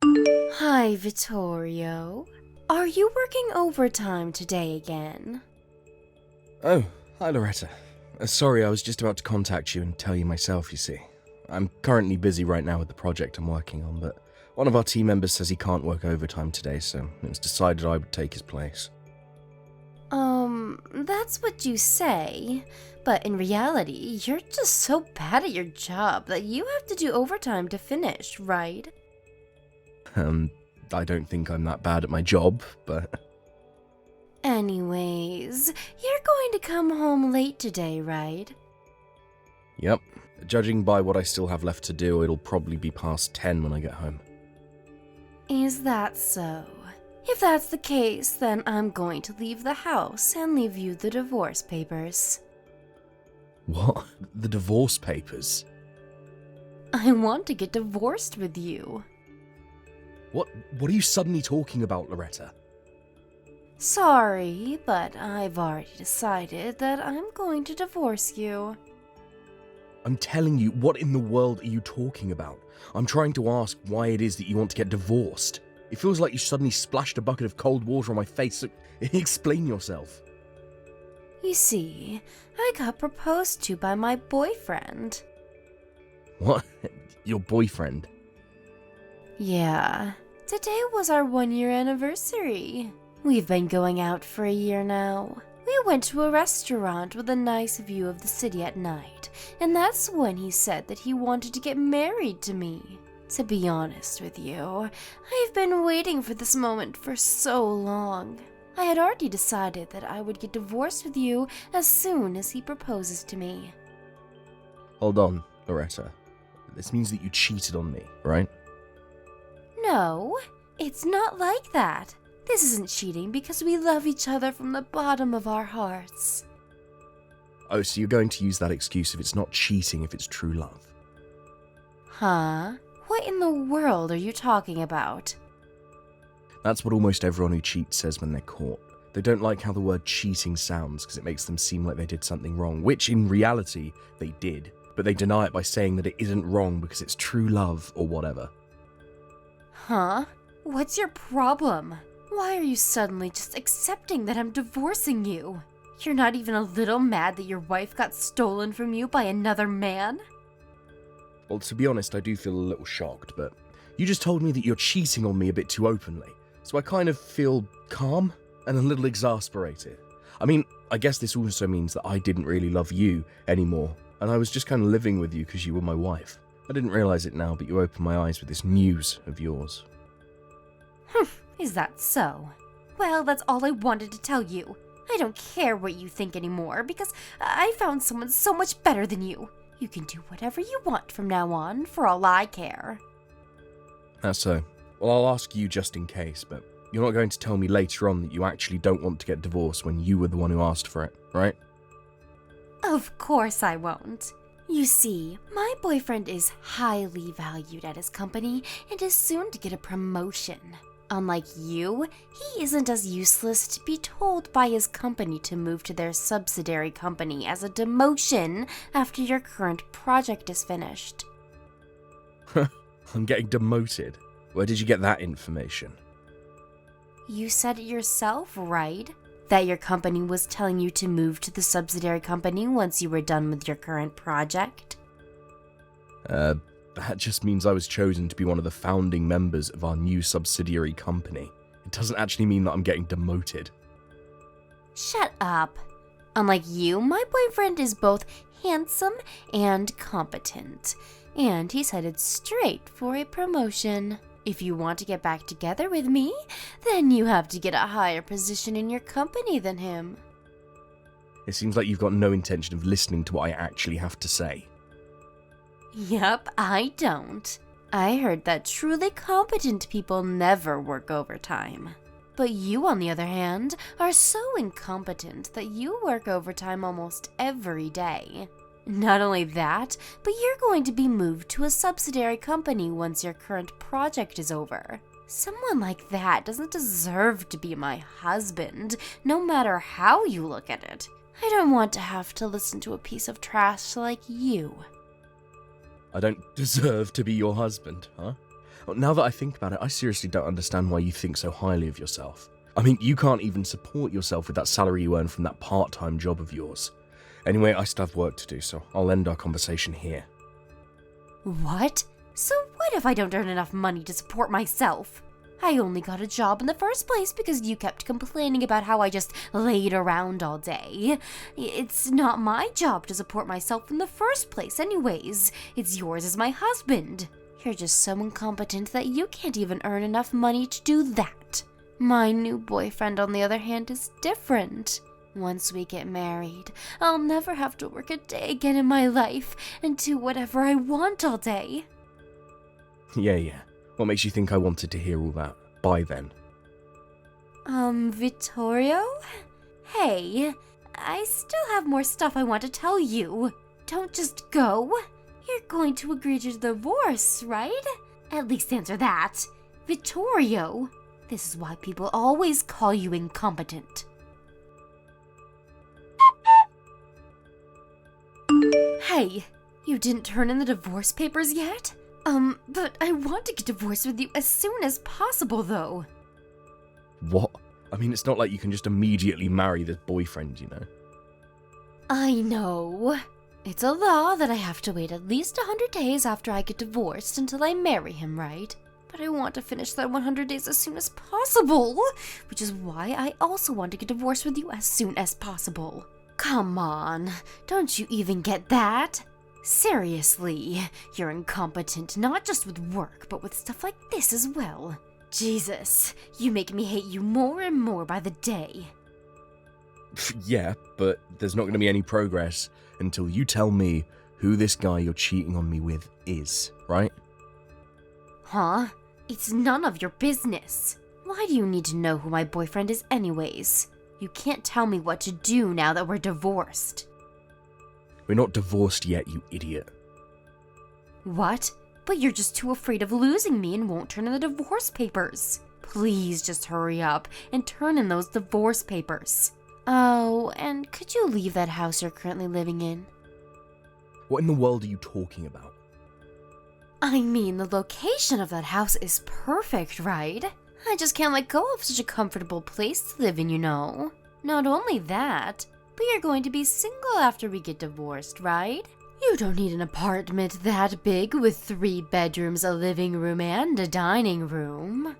Hi, Vittorio. Are you working overtime today again? Oh, hi Loretta. Sorry, I was just about to contact you and tell you myself, you see. I'm currently busy right now with the project I'm working on, but one of our team members says he can't work overtime today, so it was decided I would take his place. That's what you say, but in reality, you're just so bad at your job that you have to do overtime to finish, right? I don't think I'm that bad at my job, but... Anyways, you're going to come home late today, right? Yep. Judging by what I still have left to do, it'll probably be past 10 when I get home. Is that so? If that's the case, then I'm going to leave the house and leave you the divorce papers. What? The divorce papers? I want to get divorced with you. What are you suddenly talking about, Loretta? Sorry, but I've already decided that I'm going to divorce you. I'm telling you, what in the world are you talking about? I'm trying to ask why it is that you want to get divorced. It feels like you suddenly splashed a bucket of cold water on my face, so explain yourself. You see, I got proposed to by my boyfriend. What? Your boyfriend? Yeah, today was our 1-year anniversary. We've been going out for a year now. We went to a restaurant with a nice view of the city at night, and that's when he said that he wanted to get married to me. To be honest with you, I've been waiting for this moment for so long. I had already decided that I would get divorced with you as soon as he proposes to me. Hold on, Loretta. This means that you cheated on me, right? No, it's not like that. This isn't cheating because we love each other from the bottom of our hearts. Oh, so you're going to use that excuse if it's not cheating, if it's true love? Huh? What in the world are you talking about? That's what almost everyone who cheats says when they're caught. They don't like how the word cheating sounds because it makes them seem like they did something wrong, which in reality they did, but they deny it by saying that it isn't wrong because it's true love or whatever. Huh? What's your problem? Why are you suddenly just accepting that I'm divorcing you? You're not even a little mad that your wife got stolen from you by another man? Well, to be honest, I do feel a little shocked, but you just told me that you're cheating on me a bit too openly, so I kind of feel calm and a little exasperated. I mean, I guess this also means that I didn't really love you anymore, and I was just kind of living with you because you were my wife. I didn't realize it now, but you opened my eyes with this news of yours. Is that so? Well, that's all I wanted to tell you. I don't care what you think anymore because I found someone so much better than you. You can do whatever you want from now on, for all I care. That's so. Well, I'll ask you just in case, but you're not going to tell me later on that you actually don't want to get divorced when you were the one who asked for it, right? Of course I won't. You see, my boyfriend is highly valued at his company and is soon to get a promotion. Unlike you, he isn't as useless to be told by his company to move to their subsidiary company as a demotion after your current project is finished. I'm getting demoted. Where did you get that information? You said it yourself, right? That your company was telling you to move to the subsidiary company once you were done with your current project? That just means I was chosen to be one of the founding members of our new subsidiary company. It doesn't actually mean that I'm getting demoted. Shut up. Unlike you, my boyfriend is both handsome and competent, and he's headed straight for a promotion. If you want to get back together with me, then you have to get a higher position in your company than him. It seems like you've got no intention of listening to what I actually have to say. Yep, I don't. I heard that truly competent people never work overtime. But you, on the other hand, are so incompetent that you work overtime almost every day. Not only that, but you're going to be moved to a subsidiary company once your current project is over. Someone like that doesn't deserve to be my husband, no matter how you look at it. I don't want to have to listen to a piece of trash like you. I don't deserve to be your husband, huh? Now that I think about it, I seriously don't understand why you think so highly of yourself. I mean, you can't even support yourself with that salary you earn from that part-time job of yours. Anyway, I still have work to do, so I'll end our conversation here. What? So what if I don't earn enough money to support myself? I only got a job in the first place because you kept complaining about how I just laid around all day. It's not my job to support myself in the first place anyways. It's yours as my husband. You're just so incompetent that you can't even earn enough money to do that. My new boyfriend, on the other hand, is different. Once we get married, I'll never have to work a day again in my life and do whatever I want all day. Yeah. What makes you think I wanted to hear all that? By then. Vittorio? Hey, I still have more stuff I want to tell you. Don't just go. You're going to agree to the divorce, right? At least answer that. Vittorio, this is why people always call you incompetent. Hey, you didn't turn in the divorce papers yet? But I want to get divorced with you as soon as possible, though. What? I mean, it's not like you can just immediately marry this boyfriend, you know? I know. It's a law that I have to wait at least 100 days after I get divorced until I marry him, right? But I want to finish that 100 days as soon as possible, which is why I also want to get divorced with you as soon as possible. Come on, don't you even get that? Seriously, you're incompetent not just with work, but with stuff like this as well. Jesus, you make me hate you more and more by the day. Yeah, but there's not going to be any progress until you tell me who this guy you're cheating on me with is, right? Huh? It's none of your business. Why do you need to know who my boyfriend is anyways? You can't tell me what to do now that we're divorced. We're not divorced yet, you idiot. What? But you're just too afraid of losing me and won't turn in the divorce papers. Please just hurry up and turn in those divorce papers. Oh, and could you leave that house you're currently living in? What in the world are you talking about? I mean, the location of that house is perfect, right? I just can't let go of such a comfortable place to live in, you know. Not only that, but you're going to be single after we get divorced, right? You don't need an apartment that big with 3 bedrooms, a living room, and a dining room.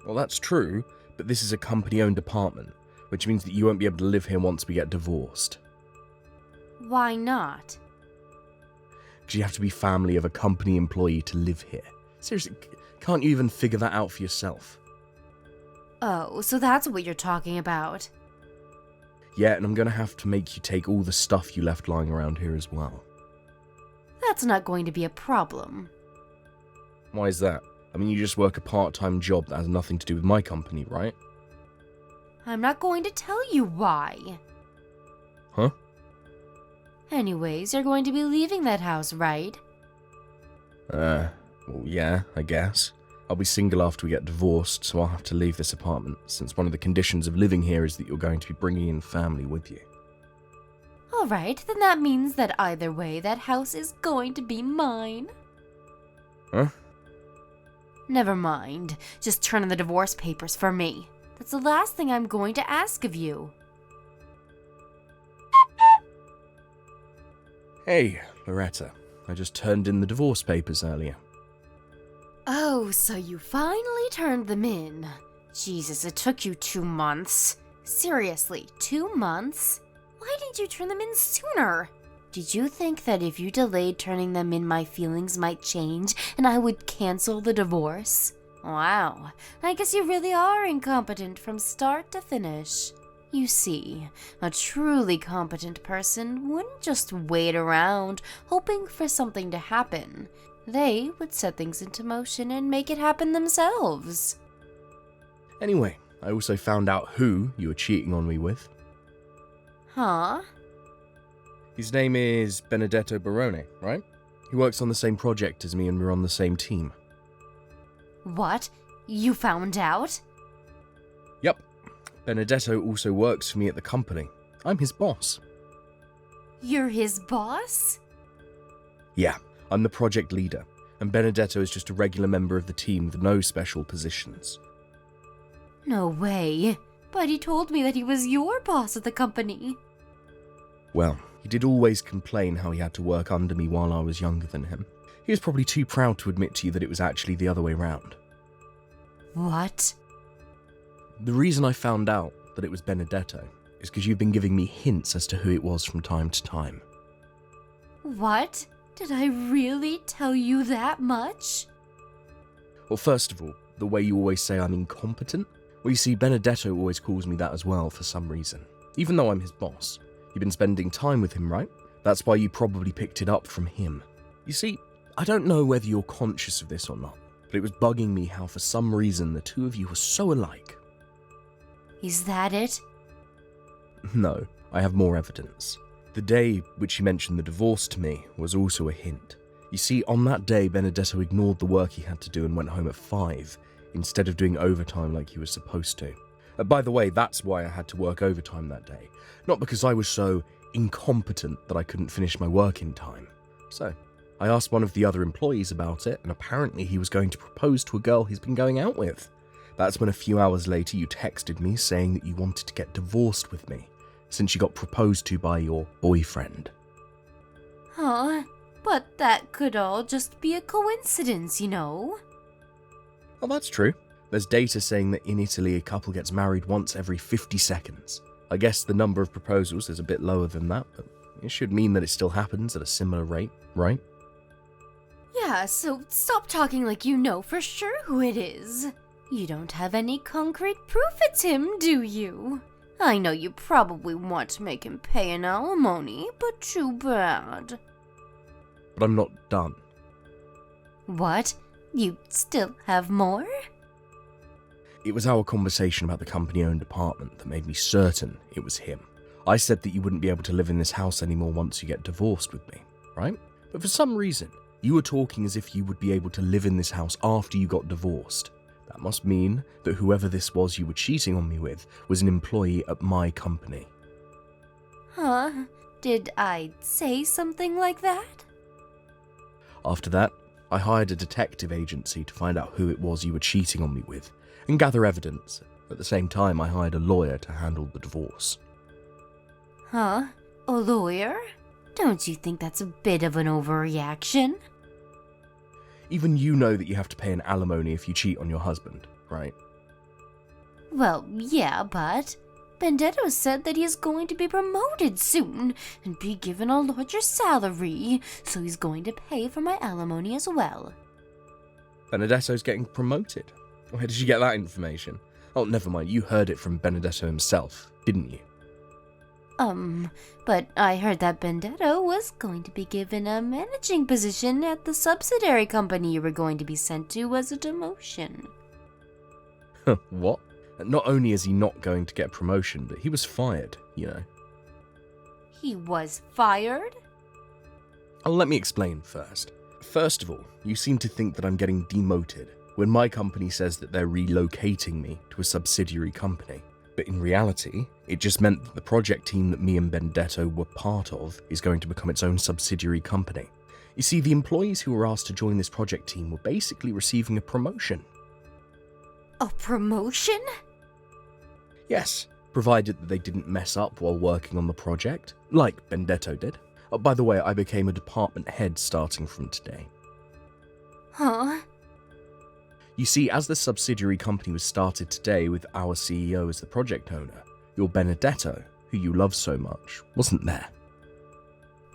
Well, that's true, but this is a company-owned apartment, which means that you won't be able to live here once we get divorced. Why not? Because you have to be family of a company employee to live here. Seriously, can't you even figure that out for yourself? Oh, so that's what you're talking about. Yeah, and I'm gonna have to make you take all the stuff you left lying around here as well. That's not going to be a problem. Why is that? I mean, you just work a part-time job that has nothing to do with my company, right? I'm not going to tell you why. Huh? Anyways, you're going to be leaving that house, right? Well, yeah, I guess. I'll be single after we get divorced, so I'll have to leave this apartment, since one of the conditions of living here is that you're going to be bringing in family with you. Alright, then that means that either way, that house is going to be mine. Huh? Never mind. Just turn in the divorce papers for me. That's the last thing I'm going to ask of you. Hey, Loretta. I just turned in the divorce papers earlier. Oh, so you finally turned them in. Jesus, it took you 2 months. Seriously, 2 months? Why didn't you turn them in sooner? Did you think that if you delayed turning them in, my feelings might change and I would cancel the divorce? Wow, I guess you really are incompetent from start to finish. You see, a truly competent person wouldn't just wait around hoping for something to happen. They would set things into motion and make it happen themselves. Anyway, I also found out who you were cheating on me with. Huh? His name is Benedetto Barone, right? He works on the same project as me and we're on the same team. What? You found out? Yep. Benedetto also works for me at the company. I'm his boss. You're his boss? Yeah, I'm the project leader. and Benedetto is just a regular member of the team with no special positions. No way. But he told me that he was your boss at the company. Well, he did always complain how he had to work under me while I was younger than him. He was probably too proud to admit to you that it was actually the other way round. What? The reason I found out that it was Benedetto is because you've been giving me hints as to who it was from time to time. What? Did I really tell you that much? Well, first of all, the way you always say I'm incompetent. Well, you see, Benedetto always calls me that as well for some reason, even though I'm his boss. You've been spending time with him, right? That's why you probably picked it up from him. You see, I don't know whether you're conscious of this or not, but it was bugging me how for some reason the two of you were so alike. Is that it? No, I have more evidence. The day which you mentioned the divorce to me was also a hint. You see, on that day, Benedetto ignored the work he had to do and went home at 5, instead of doing overtime like he was supposed to. By the way, that's why I had to work overtime that day. Not because I was so incompetent that I couldn't finish my work in time. So, I asked one of the other employees about it, and apparently he was going to propose to a girl he's been going out with. That's when a few hours later you texted me saying that you wanted to get divorced with me, since you got proposed to by your boyfriend. Huh? But that could all just be a coincidence, you know? Well, that's true. There's data saying that in Italy a couple gets married once every 50 seconds. I guess the number of proposals is a bit lower than that, but it should mean that it still happens at a similar rate, right? Yeah, so stop talking like you know for sure who it is. You don't have any concrete proof it's him, do you? I know you probably want to make him pay an alimony, but too bad. But I'm not done. What? You still have more? It was our conversation about the company-owned apartment that made me certain it was him. I said that you wouldn't be able to live in this house anymore once you get divorced with me, right? But for some reason, you were talking as if you would be able to live in this house after you got divorced. That must mean that whoever this was you were cheating on me with was an employee at my company. Huh? Did I say something like that? After that, I hired a detective agency to find out who it was you were cheating on me with and gather evidence. At the same time, I hired a lawyer to handle the divorce. Huh? A lawyer? Don't you think that's a bit of an overreaction? Even you know that you have to pay an alimony if you cheat on your husband, right? Well, yeah, but Benedetto said that he is going to be promoted soon and be given a larger salary, so he's going to pay for my alimony as well. Benedetto's getting promoted? Where did you get that information? Oh, never mind, you heard it from Benedetto himself, didn't you? But I heard that Benedetto was going to be given a managing position at the subsidiary company you were going to be sent to as a demotion. What? Not only is he not going to get a promotion, but he was fired, you know. He was fired? Oh, let me explain first. First of all, you seem to think that I'm getting demoted when my company says that they're relocating me to a subsidiary company. But in reality, it just meant that the project team that me and Benedetto were part of is going to become its own subsidiary company. You see, the employees who were asked to join this project team were basically receiving a promotion. A promotion? Yes, provided that they didn't mess up while working on the project, like Benedetto did. By the way, I became a department head starting from today. Huh? You see, as the subsidiary company was started today with our CEO as the project owner, your Benedetto, who you love so much, wasn't there.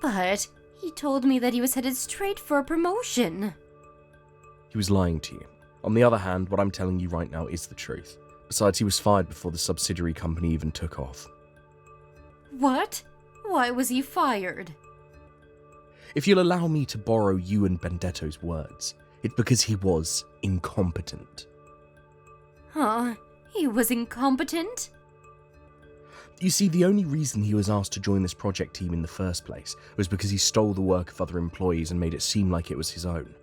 But he told me that he was headed straight for a promotion. He was lying to you. On the other hand, what I'm telling you right now is the truth. Besides, he was fired before the subsidiary company even took off. What? Why was he fired? If you'll allow me to borrow you and Benedetto's words, it's because he was incompetent. Huh? He was incompetent? You see, the only reason he was asked to join this project team in the first place was because he stole the work of other employees and made it seem like it was his own.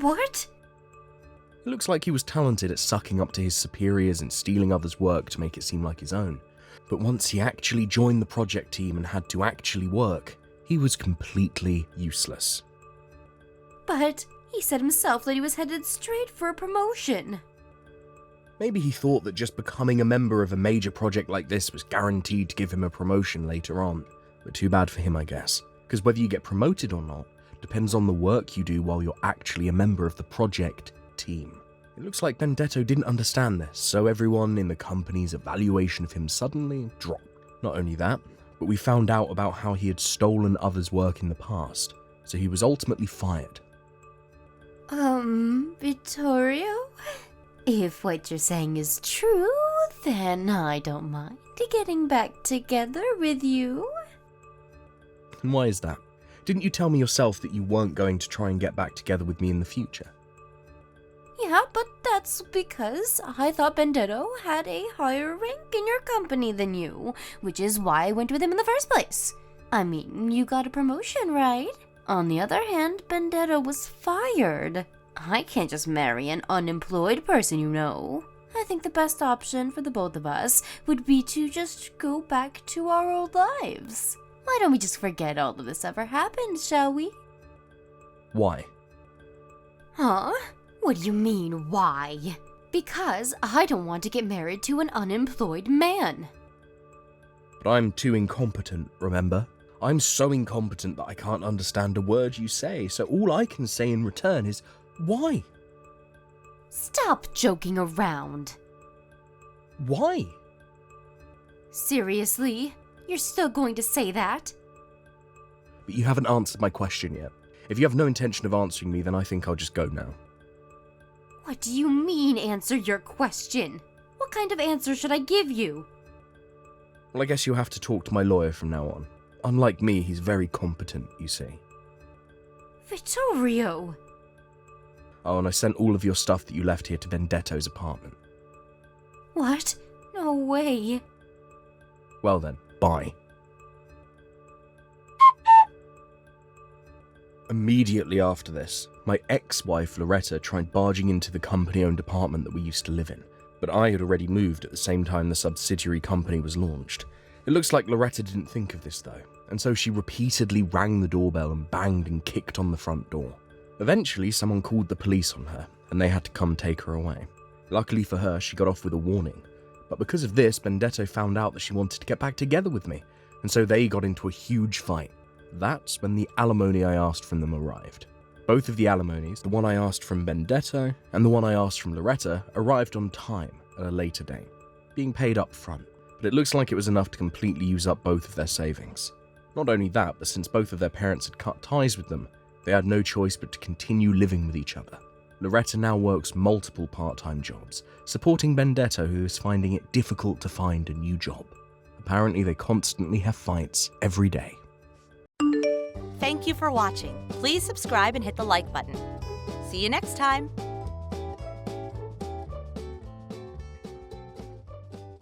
What? It looks like he was talented at sucking up to his superiors and stealing others' work to make it seem like his own. But once he actually joined the project team and had to actually work, he was completely useless. But he said himself that he was headed straight for a promotion. Maybe he thought that just becoming a member of a major project like this was guaranteed to give him a promotion later on. But too bad for him, I guess. Because whether you get promoted or not depends on the work you do while you're actually a member of the project team. It looks like Benedetto didn't understand this, so everyone in the company's evaluation of him suddenly dropped. Not only that, but we found out about how he had stolen others' work in the past, so he was ultimately fired. Vittorio? If what you're saying is true, then I don't mind getting back together with you. And why is that? Didn't you tell me yourself that you weren't going to try and get back together with me in the future? Yeah, but that's because I thought Benedetto had a higher rank in your company than you, which is why I went with him in the first place. I mean, you got a promotion, right? On the other hand, Benedetto was fired. I can't just marry an unemployed person, you know. I think the best option for the both of us would be to just go back to our old lives. Why don't we just forget all of this ever happened, shall we? Why? Huh? What do you mean, why? Because I don't want to get married to an unemployed man. But I'm too incompetent, remember? I'm so incompetent that I can't understand a word you say, so all I can say in return is, why? Stop joking around. Why? Seriously? You're still going to say that? But you haven't answered my question yet. If you have no intention of answering me, then I think I'll just go now. What do you mean, answer your question? What kind of answer should I give you? Well, I guess you'll have to talk to my lawyer from now on. Unlike me, he's very competent, you see. Vittorio! Oh, and I sent all of your stuff that you left here to Benedetto's apartment. What? No way. Well then, bye. Immediately after this, my ex-wife Loretta tried barging into the company-owned apartment that we used to live in, but I had already moved at the same time the subsidiary company was launched. It looks like Loretta didn't think of this though, and so she repeatedly rang the doorbell and banged and kicked on the front door. Eventually, someone called the police on her, and they had to come take her away. Luckily for her, she got off with a warning, but because of this, Benedetto found out that she wanted to get back together with me, and so they got into a huge fight. That's when the alimony I asked from them arrived. Both of the alimonies, the one I asked from Benedetto and the one I asked from Loretta, arrived on time at a later date, being paid up front, but it looks like it was enough to completely use up both of their savings. Not only that, but since both of their parents had cut ties with them, they had no choice but to continue living with each other. Loretta now works multiple part-time jobs, supporting Benedetto, who is finding it difficult to find a new job. Apparently they constantly have fights every day. Thank you for watching. Please subscribe and hit the like button. See you next time.